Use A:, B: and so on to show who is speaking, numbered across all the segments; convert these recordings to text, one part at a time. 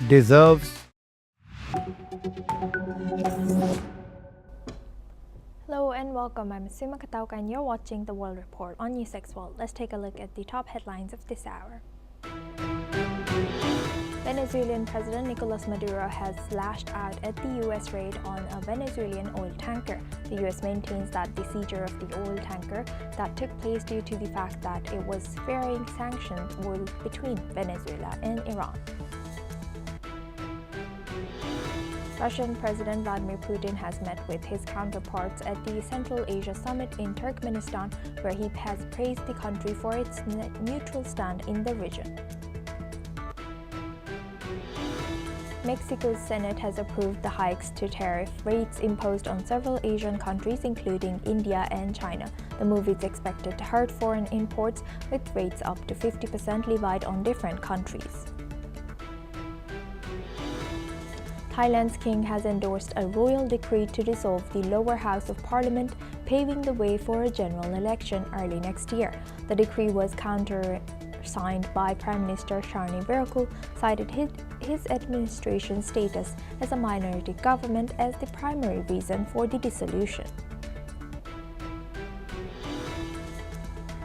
A: deserves.
B: Hello and welcome. I'm Sima Katauka and you're watching the World Report on NewsX World. Let's take a look at the top headlines of this hour. Venezuelan President Nicolas Maduro has lashed out at the U.S. raid on a Venezuelan oil tanker. The U.S. maintains that the seizure of the oil tanker that took place due to the fact that it was fearing sanctions between Venezuela and Iran. Russian President Vladimir Putin has met with his counterparts at the Central Asia Summit in Turkmenistan, where he has praised the country for its neutral stand in the region. Mexico's Senate has approved the hikes to tariff rates imposed on several Asian countries, including India and China. The move is expected to hurt foreign imports, with rates up to 50% levied on different countries. Thailand's king has endorsed a royal decree to dissolve the lower house of parliament, paving the way for a general election early next year. The decree was countersigned by Prime Minister Sharni Viraku, cited his administration's status as a minority government as the primary reason for the dissolution.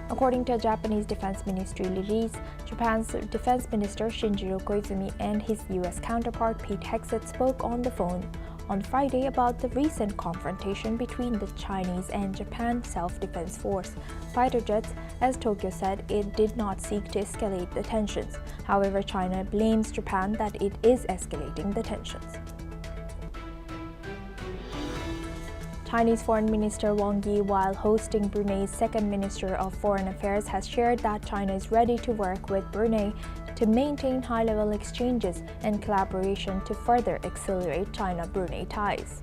B: According to a Japanese Defense Ministry release, Japan's Defense Minister Shinjiro Koizumi and his U.S. counterpart Pete Hegseth spoke on the phone on Friday about the recent confrontation between the Chinese and Japan Self-Defense Force fighter jets, as Tokyo said it did not seek to escalate the tensions. However, China blames Japan that it is escalating the tensions. Chinese Foreign Minister Wang Yi, while hosting Brunei's second Minister of Foreign Affairs, has shared that China is ready to work with Brunei to maintain high-level exchanges and collaboration to further accelerate China-Brunei ties.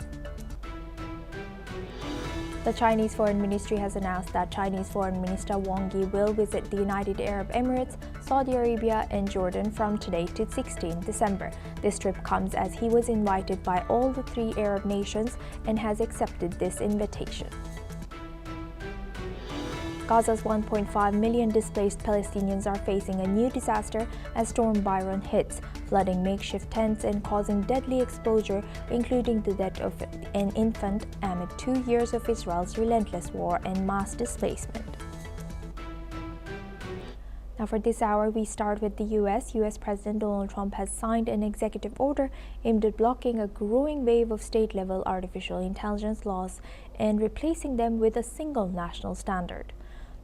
B: The Chinese Foreign Ministry has announced that Chinese Foreign Minister Wang Yi will visit the United Arab Emirates, Saudi Arabia, and Jordan from today to 16 December. This trip comes as he was invited by all the three Arab nations and has accepted this invitation. Gaza's 1.5 million displaced Palestinians are facing a new disaster as Storm Byron hits, flooding makeshift tents and causing deadly exposure, including the death of an infant amid 2 years of Israel's relentless war and mass displacement. Now for this hour, we start with the U.S. U.S. President Donald Trump has signed an executive order aimed at blocking a growing wave of state-level artificial intelligence laws and replacing them with a single national standard.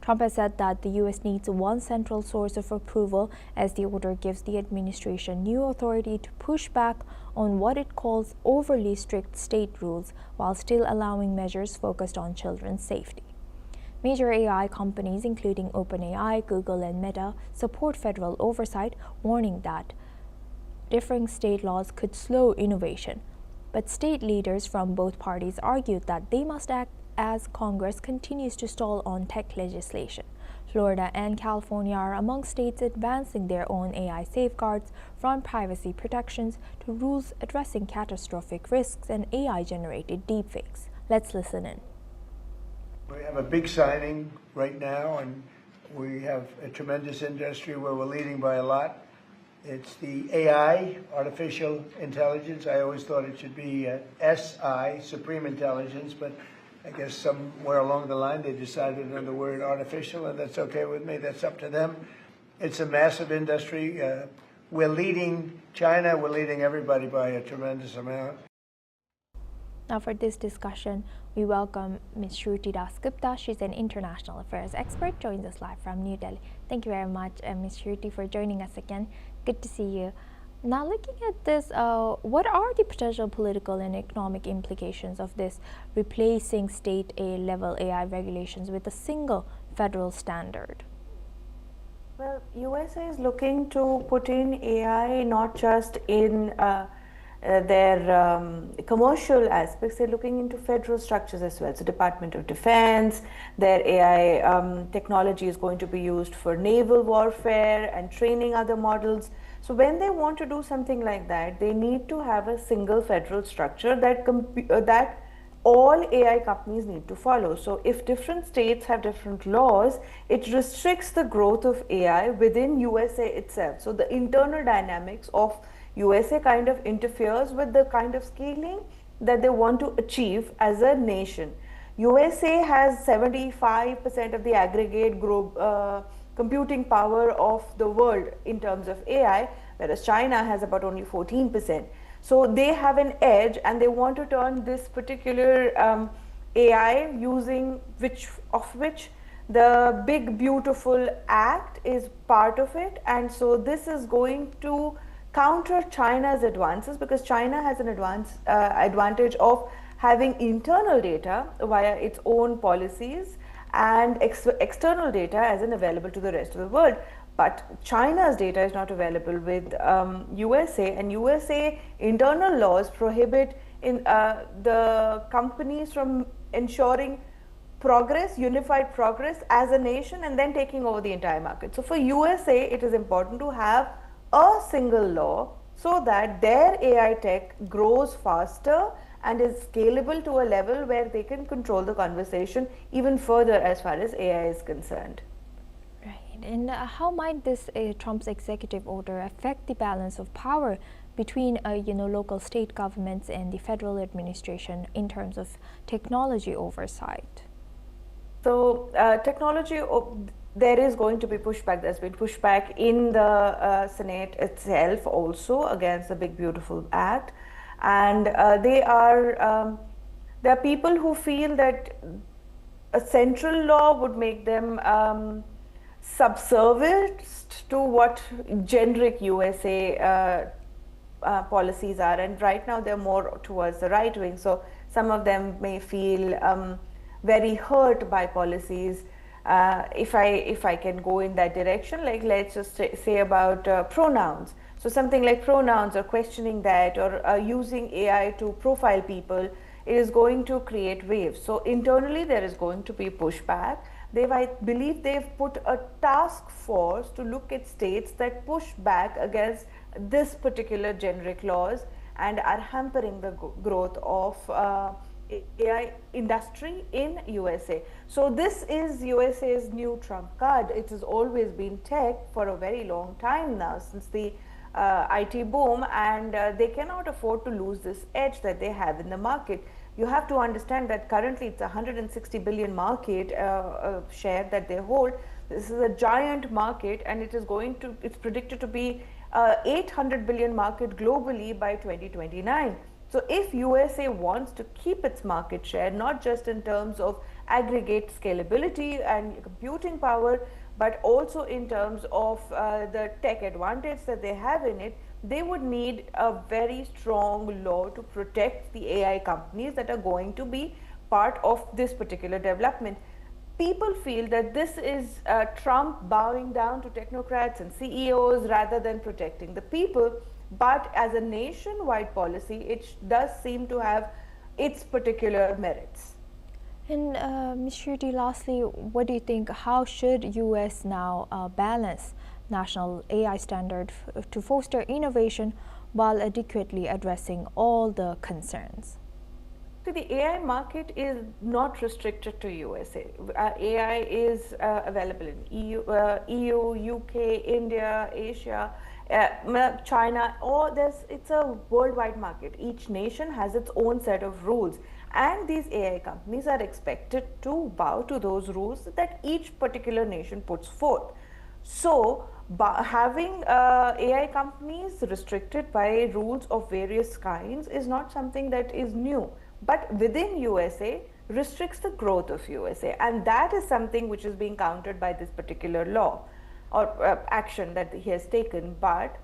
B: Trump has said that the U.S. needs one central source of approval, as the order gives the administration new authority to push back on what it calls overly strict state rules, while still allowing measures focused on children's safety. Major AI companies, including OpenAI, Google, and Meta, support federal oversight, warning that differing state laws could slow innovation. But state leaders from both parties argued that they must act as Congress continues to stall on tech legislation. Florida and California are among states advancing their own AI safeguards, from privacy protections to rules addressing catastrophic risks and AI-generated deepfakes. Let's listen in.
C: We have a big signing right now, and we have a tremendous industry where we're leading by a lot. It's the AI, artificial intelligence. I always thought it should be SI, supreme intelligence, but I guess somewhere along the line they decided on the word artificial, and that's okay with me. That's up to them. It's a massive industry. We're leading China. We're leading everybody by a tremendous amount.
B: Now for this discussion, we welcome Ms. Shruti Das Gupta. She's an international affairs expert, joins us live from New Delhi. Thank you very much, Ms. Shruti, for joining us again. Good to see you. Now, looking at this, what are the potential political and economic implications of this replacing state level AI regulations with a single federal standard?
D: Well, USA is looking to put in AI not just in their commercial aspects, they're looking into federal structures as well. So Department of Defense, their AI technology is going to be used for naval warfare and training other models. So when they want to do something like that, they need to have a single federal structure that all AI companies need to follow. So if different states have different laws, it restricts the growth of AI within USA itself. So the internal dynamics of USA kind of interferes with the kind of scaling that they want to achieve as a nation. USA has 75% of the aggregate computing power of the world in terms of AI, whereas China has about only 14%. So they have an edge, and they want to turn this particular AI using which the Big Beautiful Act is part of it, and so this is going to counter China's advances, because China has an advantage of having internal data via its own policies and external data as in available to the rest of the world. But China's data is not available with USA, and USA internal laws prohibit the companies from ensuring progress, unified progress as a nation, and then taking over the entire market. So for USA, it is important to have a single law so that their AI tech grows faster and is scalable to a level where they can control the conversation even further as far as AI is concerned.
B: Right. And how might this Trump's executive order affect the balance of power between local state governments and the federal administration in terms of technology oversight?
D: So technology, there is going to be pushback. There's been pushback in the Senate itself also against the Big Beautiful Act, and there are people who feel that a central law would make them subservient to what generic USA policies are, and right now they're more towards the right wing. So some of them may feel very hurt by policies. If I can go in that direction, like let's just say about pronouns. So something like pronouns, or questioning that, or using AI to profile people, it is going to create waves. So internally there is going to be pushback. I believe they've put a task force to look at states that push back against this particular generic laws and are hampering the growth of AI industry in USA. So this is USA's new trump card. It has always been tech for a very long time now, since the IT boom, and they cannot afford to lose this edge that they have in the market. You have to understand that currently it's a 160 billion market share that they hold. This is a giant market, and it's predicted to be 800 billion market globally by 2029. So if USA wants to keep its market share, not just in terms of aggregate scalability and computing power, but also in terms of the tech advantage that they have in it, they would need a very strong law to protect the AI companies that are going to be part of this particular development. People feel that this is Trump bowing down to technocrats and CEOs rather than protecting the people. But as a nationwide policy, it does seem to have its particular merits.
B: And Ms. Shruti, lastly, what do you think? How should US now balance national AI standard to foster innovation while adequately addressing all the concerns?
D: So the AI market is not restricted to USA. AI is available in EU, UK, India, Asia, China. It's a worldwide market. Each nation has its own set of rules, and these AI companies are expected to bow to those rules that each particular nation puts forth. So having AI companies restricted by rules of various kinds is not something that is new, but within USA restricts the growth of USA, and that is something which is being countered by this particular law or action that he has taken. But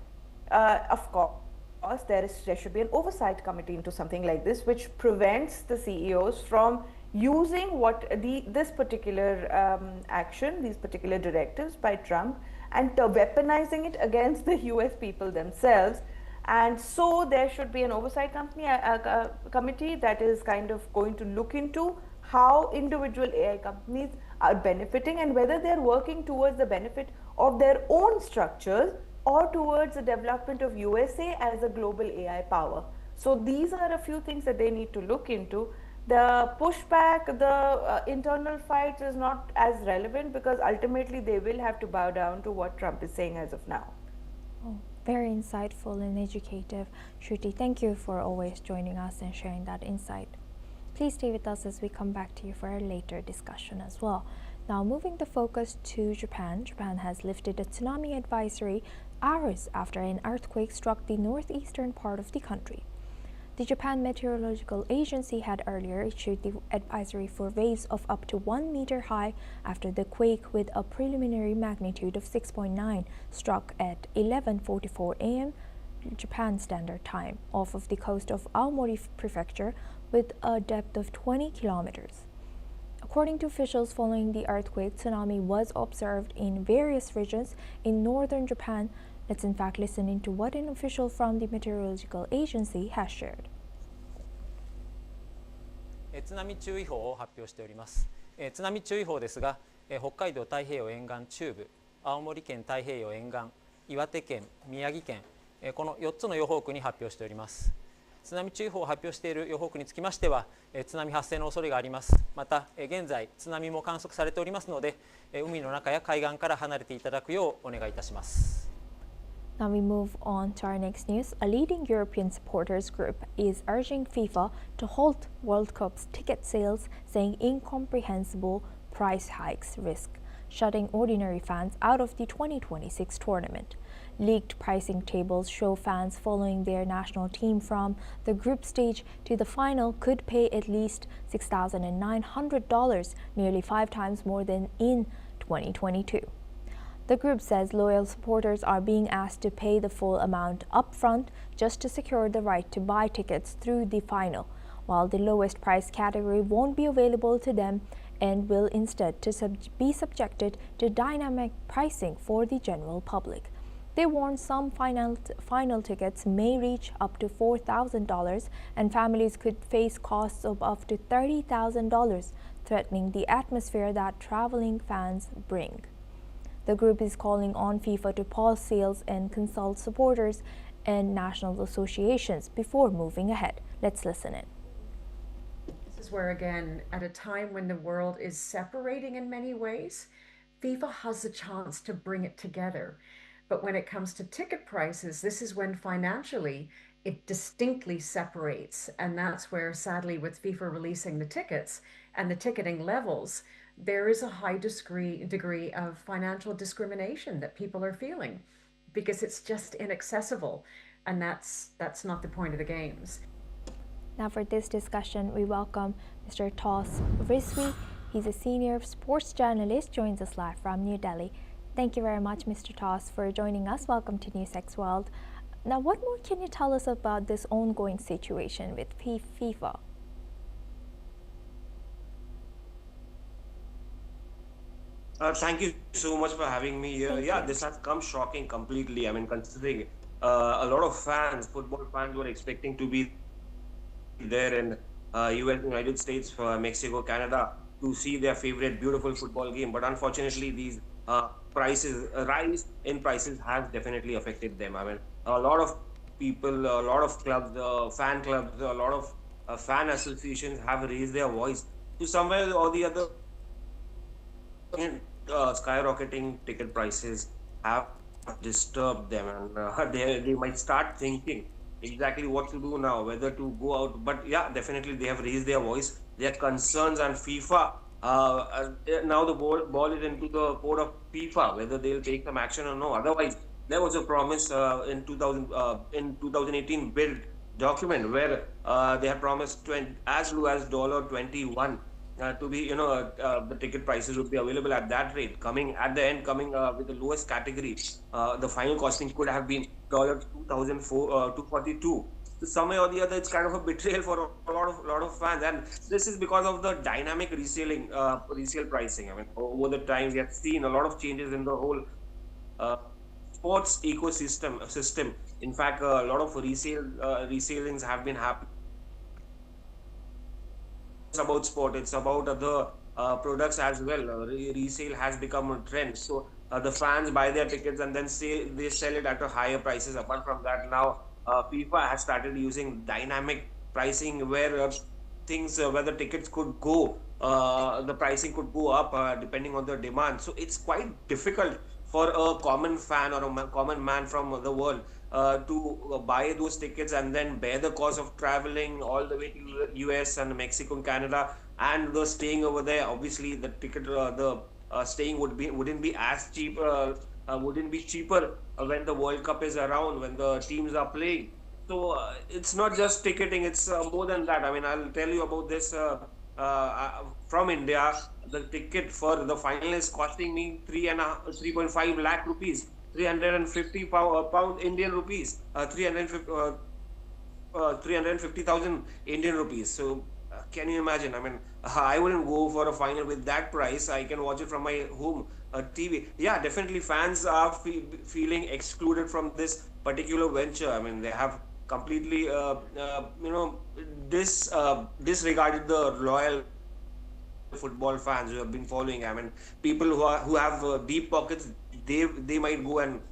D: of course there should be an oversight committee into something like this, which prevents the CEOs from using this particular action, these particular directives by Trump, and weaponizing it against the US people themselves. And so there should be an oversight committee that is kind of going to look into how individual AI companies are benefiting, and whether they're working towards the benefit of their own structures or towards the development of USA as a global AI power. So these are a few things that they need to look into. The pushback, the internal fights is not as relevant, because ultimately they will have to bow down to what Trump is saying as of now.
B: Oh, Very insightful and educative. Shruti, thank you for always joining us and sharing that insight. Please stay with us as we come back to you for a later discussion as well. Now, moving the focus to Japan. Japan has lifted a tsunami advisory hours after an earthquake struck the northeastern part of the country. The Japan Meteorological Agency had earlier issued the advisory for waves of up to 1 meter high after the quake with a preliminary magnitude of 6.9 struck at 11:44 a.m. Japan Standard Time off of the coast of Aomori Prefecture with a depth of 20 kilometers. According to officials following the earthquake, tsunami was observed in various regions in northern Japan. Let's in fact listen into what an official from the Meteorological Agency has shared.
A: 津波注意報を発表しております。津波注意報ですが、北海道太平洋沿岸中部、青森県太平洋沿岸、岩手県、宮城県、この4つの予報区に発表しております。津波注意報を発表している予報区につきましては、津波発生の恐れがあります。また、現在津波も観測されておりますので、海の中や海岸から離れていただくようお願いいたします。
B: Now we move on to our next news. A leading European supporters group is urging FIFA to halt World Cup's ticket sales, saying incomprehensible price hikes risk shutting ordinary fans out of the 2026 tournament. Leaked pricing tables show fans following their national team from the group stage to the final could pay at least $6,900, nearly 5 times more than in 2022. The group says loyal supporters are being asked to pay the full amount upfront just to secure the right to buy tickets through the final, while the lowest price category won't be available to them and will instead be subjected to dynamic pricing for the general public. They warn some final tickets may reach up to $4,000 and families could face costs of up to $30,000, threatening the atmosphere that traveling fans bring. The group is calling on FIFA to pause sales and consult supporters and national associations before moving ahead. Let's listen in.
E: This is where, again, at a time when the world is separating in many ways, FIFA has a chance to bring it together. But when it comes to ticket prices, this is when financially it distinctly separates. And that's where, sadly, with FIFA releasing the tickets and the ticketing levels, there is a high degree of financial discrimination that people are feeling because it's just inaccessible. And that's not the point of the games.
B: Now for this discussion, we welcome Mr. Tos Riswi. He's a senior sports journalist, joins us live from New Delhi. Thank you very much, Mr. Tos, for joining us. Welcome to NewsX World. Now, what more can you tell us about this ongoing situation with FIFA?
F: Thank you so much for having me here. Yeah, this has come shocking completely. I mean, considering a lot of fans, football fans, were expecting to be there in US, United States, Mexico, Canada, to see their favorite beautiful football game. But unfortunately, these rise in prices has definitely affected them. I mean, a lot of people, a lot of clubs, fan clubs, a lot of fan associations have raised their voice to somewhere or the other. Skyrocketing ticket prices have disturbed them, and they might start thinking exactly what to do now, whether to go out. But yeah, definitely they have raised their voice, their concerns, and FIFA. Now the ball is into the court of FIFA, whether they'll take some action or no. Otherwise, there was a promise in 2018 build document where they had promised as low as $21 to be, the ticket prices would be available at that rate. Coming with the lowest category, the final costing could have been $2,242. So some way or the other, it's kind of a betrayal for a lot of fans, and this is because of the dynamic resale pricing. I mean, over the time we have seen a lot of changes in the whole sports ecosystem. In fact, a lot of resellings have been happening. It's about sport, it's about other products as well. Resale has become a trend. So the fans buy their tickets and then they sell it at a higher prices. Apart from that, now FIFA has started using dynamic pricing where where the tickets could go, the pricing could go up depending on the demand. So it's quite difficult for a common fan or a common man from the world to buy those tickets and then bear the cost of traveling all the way to US and Mexico and Canada and the staying over there. Obviously, the ticket, the staying wouldn't be as cheap, wouldn't be cheaper when the World Cup is around, when the teams are playing. So it's not just ticketing; it's more than that. I mean, I'll tell you about this from India. The ticket for the final is costing me 3.5 lakh rupees, 350 pound Indian rupees, 350,000 Indian rupees. So can you imagine? I mean, I wouldn't go for a final with that price. I can watch it from my home TV. Yeah, definitely fans are feeling excluded from this particular venture. I mean, they have completely, disregarded the loyal football fans who have been following. I mean, people who have deep pockets, they might go and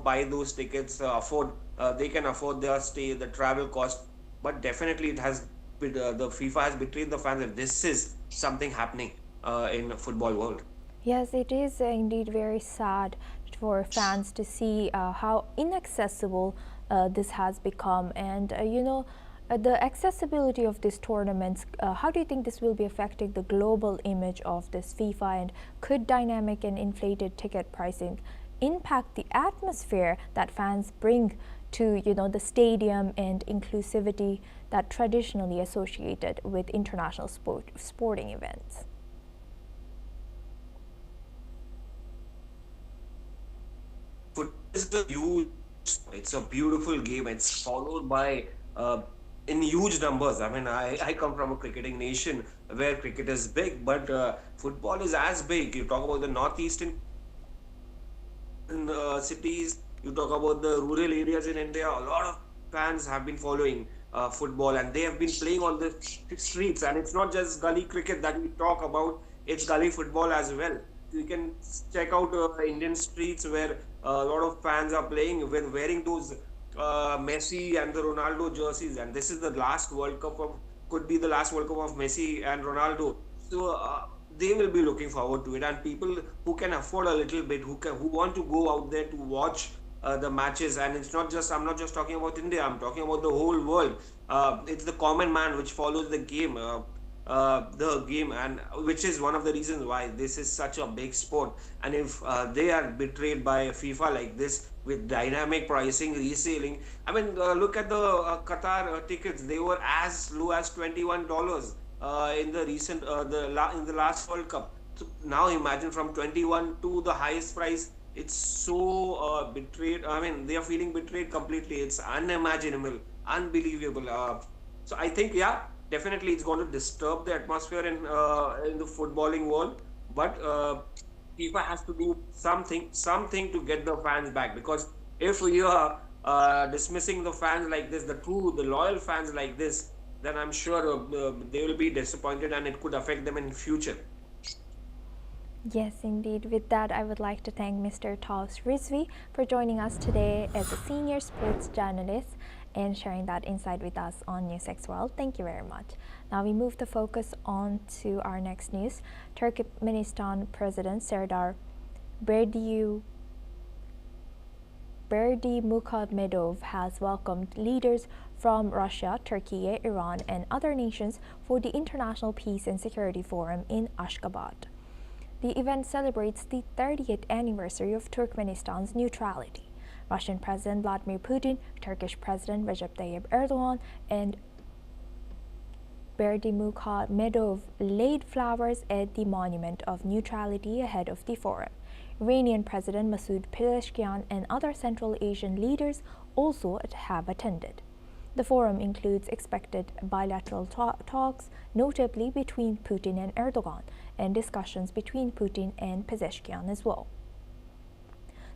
F: buy those tickets, afford they can afford their stay, the travel cost. But definitely, the FIFA has betrayed the fans. If this is something happening in the football world.
B: Yes, it is indeed very sad for fans to see how inaccessible this has become. And the accessibility of these tournaments, how do you think this will be affecting the global image of this FIFA, and could dynamic and inflated ticket pricing impact the atmosphere that fans bring to the stadium and inclusivity that traditionally associated with international sporting events?
F: It's a beautiful game. It's followed by in huge numbers. I mean, I come from a cricketing nation where cricket is big, but football is as big. You talk about the northeastern cities, you talk about the rural areas in India, a lot of fans have been following football, and they have been playing on the streets. And it's not just gully cricket that we talk about, it's gully football as well. You can check out Indian streets where a lot of fans are playing when wearing those Messi and the Ronaldo jerseys. And this is the last World Cup could be the last World Cup of Messi and Ronaldo. So they will be looking forward to it. And people who can afford a little bit, who want to go out there to watch the matches. And I'm not just talking about India, I'm talking about the whole world. It's the common man which follows the game. And which is one of the reasons why this is such a big sport. And if they are betrayed by FIFA like this with dynamic pricing, reselling, I mean, look at the Qatar tickets. They were as low as $21 in the in the last World Cup. So now imagine from 21 to the highest price. It's so betrayed. I mean, they are feeling betrayed completely. It's unimaginable, unbelievable. So I think, yeah, definitely it's going to disturb the atmosphere in the footballing world. But FIFA has to do something to get the fans back. Because if you are dismissing the fans like this, the loyal fans like this, then I'm sure they will be disappointed, and it could affect them in future.
B: Yes, indeed. With that, I would like to thank Mr. Taus Rizvi for joining us today as a senior sports journalist and sharing that insight with us on NewsX World. Thank you very much. Now we move the focus on to our next news. Turkmenistan President Serdar Berdimuhamedov has welcomed leaders from Russia, Turkey, Iran, and other nations for the International Peace and Security Forum in Ashgabat. The event celebrates the 30th anniversary of Turkmenistan's neutrality. Russian President Vladimir Putin, Turkish President Recep Tayyip Erdogan, and Berdimuhamedov laid flowers at the Monument of Neutrality ahead of the forum. Iranian President Masoud Pezeshkian and other Central Asian leaders also have attended. The forum includes expected bilateral talks, notably between Putin and Erdogan, and discussions between Putin and Pezeshkian as well.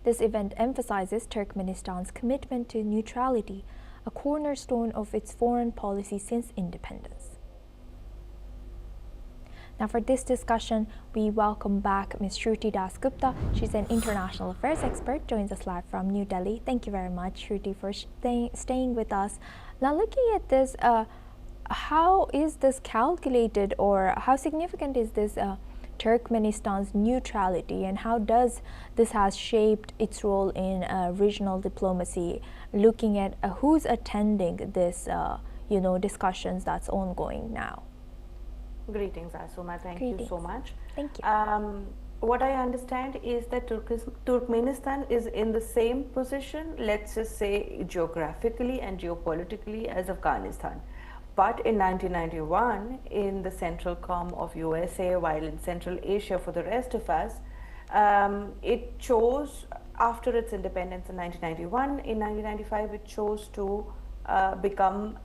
B: This event emphasizes Turkmenistan's commitment to neutrality, a cornerstone of its foreign policy since independence. Now for this discussion, we welcome back Ms. Shruti Das Gupta. She's an international affairs expert, joins us live from New Delhi. Thank you very much, Shruti, for staying with us. Now looking at this, how is this calculated, or how significant is this Turkmenistan's neutrality, and how does this has shaped its role in regional diplomacy, looking at who's attending this discussions that's ongoing now?
D: Greetings, Asuma. Thank
B: Greetings.
D: you so much.
B: Thank you.
D: What I understand is that Turkmenistan is in the same position, let's just say geographically and geopolitically, as Afghanistan. But in 1991, in the Central Com of USA, while in Central Asia for the rest of us, it chose, after its independence in 1991, in 1995 it chose to become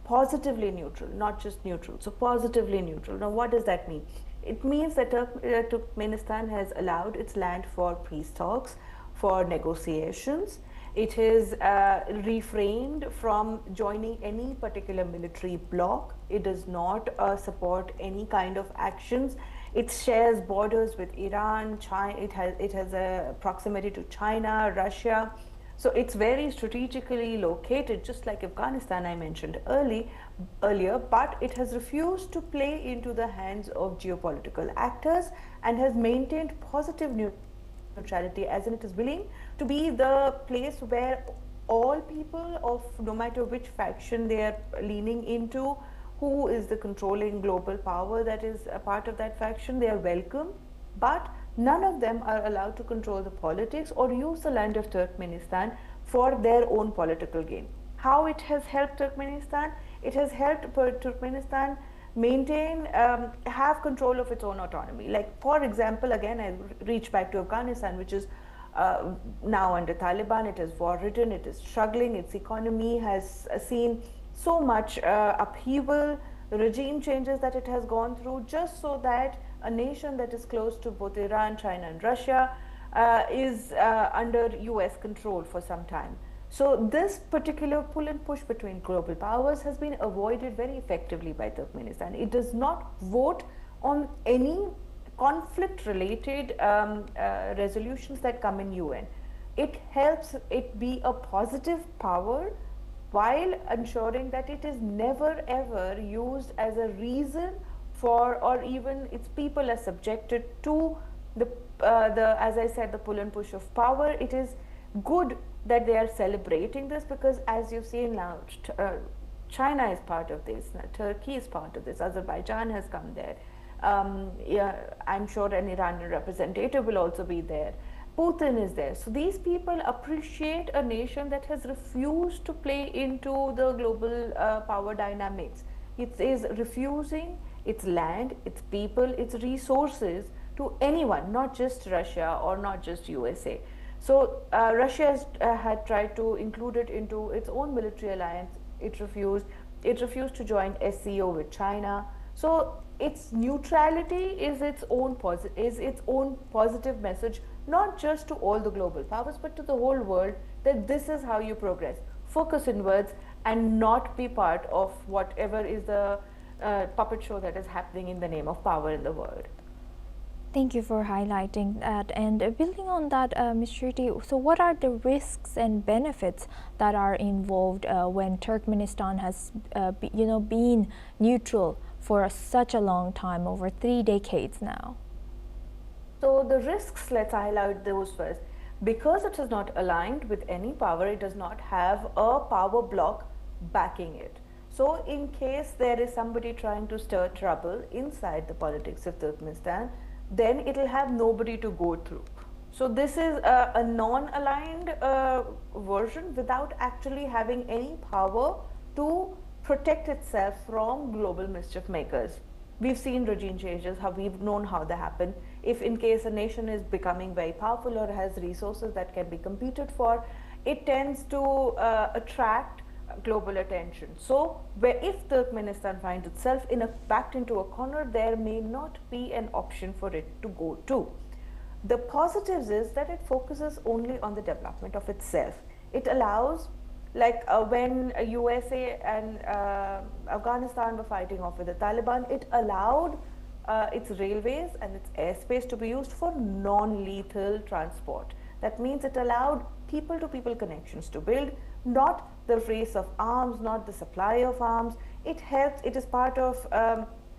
D: positively neutral, not just neutral, so positively neutral. Now what does that mean? It means that Turkmenistan has allowed its land for peace talks, for negotiations. It has refrained from joining any particular military bloc. It does not support any kind of actions. It shares borders with Iran, China. It has a proximity to China, Russia. So it's very strategically located, just like Afghanistan I mentioned earlier, but it has refused to play into the hands of geopolitical actors and has maintained positive neutrality, as in it is willing to be the place where all people of no matter which faction they are leaning into, who is the controlling global power that is a part of that faction, they are welcome, but none of them are allowed to control the politics or use the land of Turkmenistan for their own political gain. How it has helped Turkmenistan? It has helped Turkmenistan maintain, have control of its own autonomy. Like, for example, again, I reach back to Afghanistan, which is now under Taliban. It is war-ridden, it is struggling, its economy has seen so much upheaval, regime changes that it has gone through, just so that a nation that is close to both Iran, China and Russia is under US control for some time. So this particular pull and push between global powers has been avoided very effectively by Turkmenistan. It does not vote on any conflict related resolutions that come in UN. It helps it be a positive power while ensuring that it is never ever used as a reason for, or even its people are subjected to the as I said, the pull and push of power. It is good that they are celebrating this, because as you've seen now, China is part of this, Turkey is part of this, Azerbaijan has come there. Yeah, I'm sure an Iranian representative will also be there. Putin is there. So these people appreciate a nation that has refused to play into the global power dynamics. It is refusing its land, its people, its resources to anyone, not just Russia or not just USA. So Russia has, had tried to include it into its own military alliance. It refused. It refused to join SCO with China. So its neutrality is its own positive message, not just to all the global powers, but to the whole world, that this is how you progress. Focus inwards and not be part of whatever is the puppet show that is happening in the name of power in the world.
B: Thank you for highlighting that. And building on that, Ms. Shruti, so what are the risks and benefits that are involved when Turkmenistan has been neutral for such a long time, over 3 decades now?
D: So the risks, let's highlight those first. Because it is not aligned with any power, it does not have a power bloc backing it. So in case there is somebody trying to stir trouble inside the politics of Turkmenistan, then it will have nobody to go through. So this is a non-aligned version without actually having any power to protect itself from global mischief makers. We've seen regime changes, we've known how they happen. If in case a nation is becoming very powerful or has resources that can be competed for, it tends to attract global attention. So if Turkmenistan finds itself backed into a corner, there may not be an option for it to go to. The positives is that it focuses only on the development of itself. It allows, like when USA and Afghanistan were fighting off with the Taliban, it allowed its railways and its airspace to be used for non-lethal transport. That means it allowed people-to-people connections to build, not the race of arms, not the supply of arms. It helps, it is part of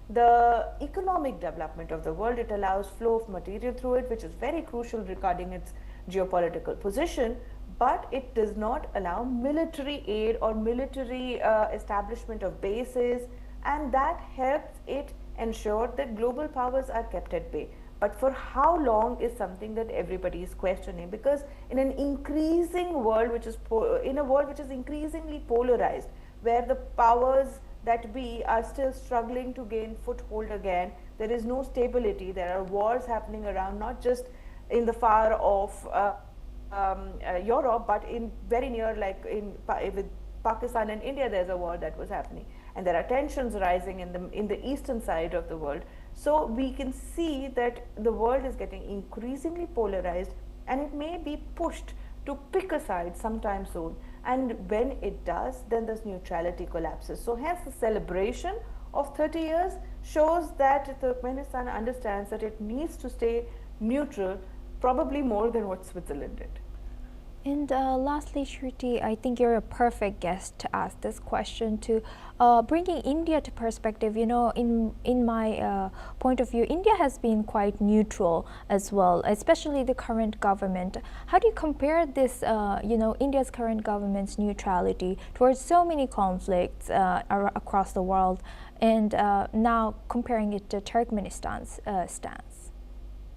D: the economic development of the world. It allows flow of material through it, which is very crucial regarding its geopolitical position, but it does not allow military aid or military establishment of bases, and that helps it ensure that global powers are kept at bay. But for how long is something that everybody is questioning, because in an increasing world which is increasingly polarized, where the powers that be are still struggling to gain foothold again, there is no stability, there are wars happening around, not just in the far off Europe, but in very near, like with Pakistan and India, there's a war that was happening, and there are tensions rising in the eastern side of the world. So we can see that the world is getting increasingly polarized, and it may be pushed to pick a side sometime soon. And when it does, then this neutrality collapses. So hence the celebration of 30 years shows that Turkmenistan understands that it needs to stay neutral, probably more than what Switzerland did.
B: And lastly, Shruti, I think you're a perfect guest to ask this question, to bringing India to perspective. You know, in my point of view, India has been quite neutral as well, especially the current government. How do you compare this, India's current government's neutrality towards so many conflicts across the world, and now comparing it to Turkmenistan's stance?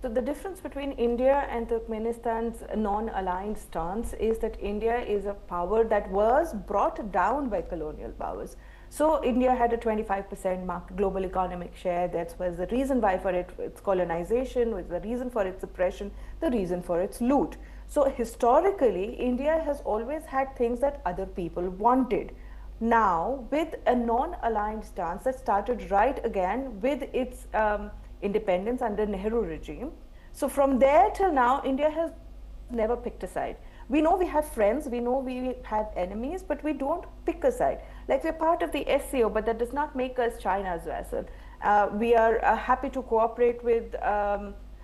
D: So the difference between India and Turkmenistan's non-aligned stance is that India is a power that was brought down by colonial powers. So India had a 25% global economic share. That was the reason why for its colonization, was the reason for its oppression, the reason for its loot. So historically, India has always had things that other people wanted. Now, with a non-aligned stance that started right again with its independence under Nehru regime. So from there till now, India has never picked a side. We know we have friends, we know we have enemies, but we don't pick a side. Like, we're part of the SCO, but that does not make us China's vassal. We are happy to cooperate with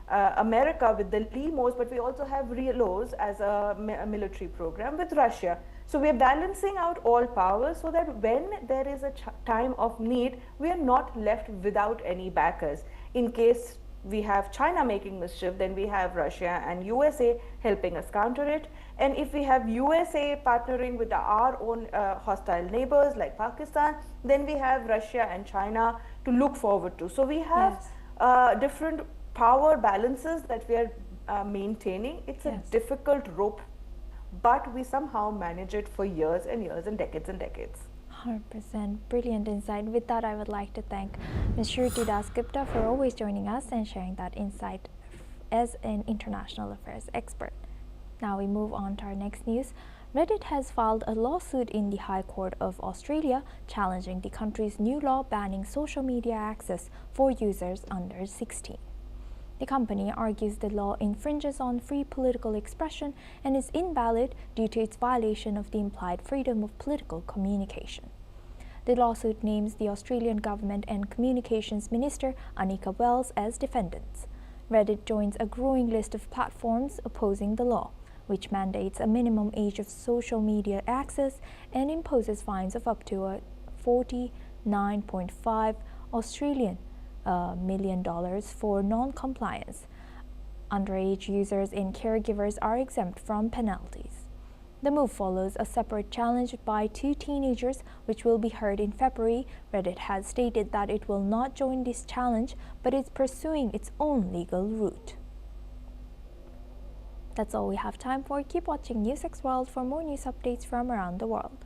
D: America, with the LIMOs, but we also have RILOs as a military program with Russia. So we are balancing out all powers so that when there is a time of need, we are not left without any backers. In case we have China making mischief, then we have Russia and USA helping us counter it. And if we have USA partnering with our own hostile neighbors like Pakistan, then we have Russia and China to look forward to. So we have different power balances that we are maintaining. It's a difficult rope, but we somehow manage it for years and years and decades and decades.
B: 100%. Brilliant insight. With that, I would like to thank Ms. Shruti Dasgupta for always joining us and sharing that insight as an international affairs expert. Now we move on to our next news. Reddit has filed a lawsuit in the High Court of Australia challenging the country's new law banning social media access for users under 16. The company argues the law infringes on free political expression and is invalid due to its violation of the implied freedom of political communication. The lawsuit names the Australian government and Communications Minister Anika Wells as defendants. Reddit joins a growing list of platforms opposing the law, which mandates a minimum age of social media access and imposes fines of up to $49.5 million for non-compliance. Underage users and caregivers are exempt from penalties. The move follows a separate challenge by two teenagers, which will be heard in February. Reddit has stated that it will not join this challenge, but is pursuing its own legal route. That's all we have time for. Keep watching NewsX World for more news updates from around the world.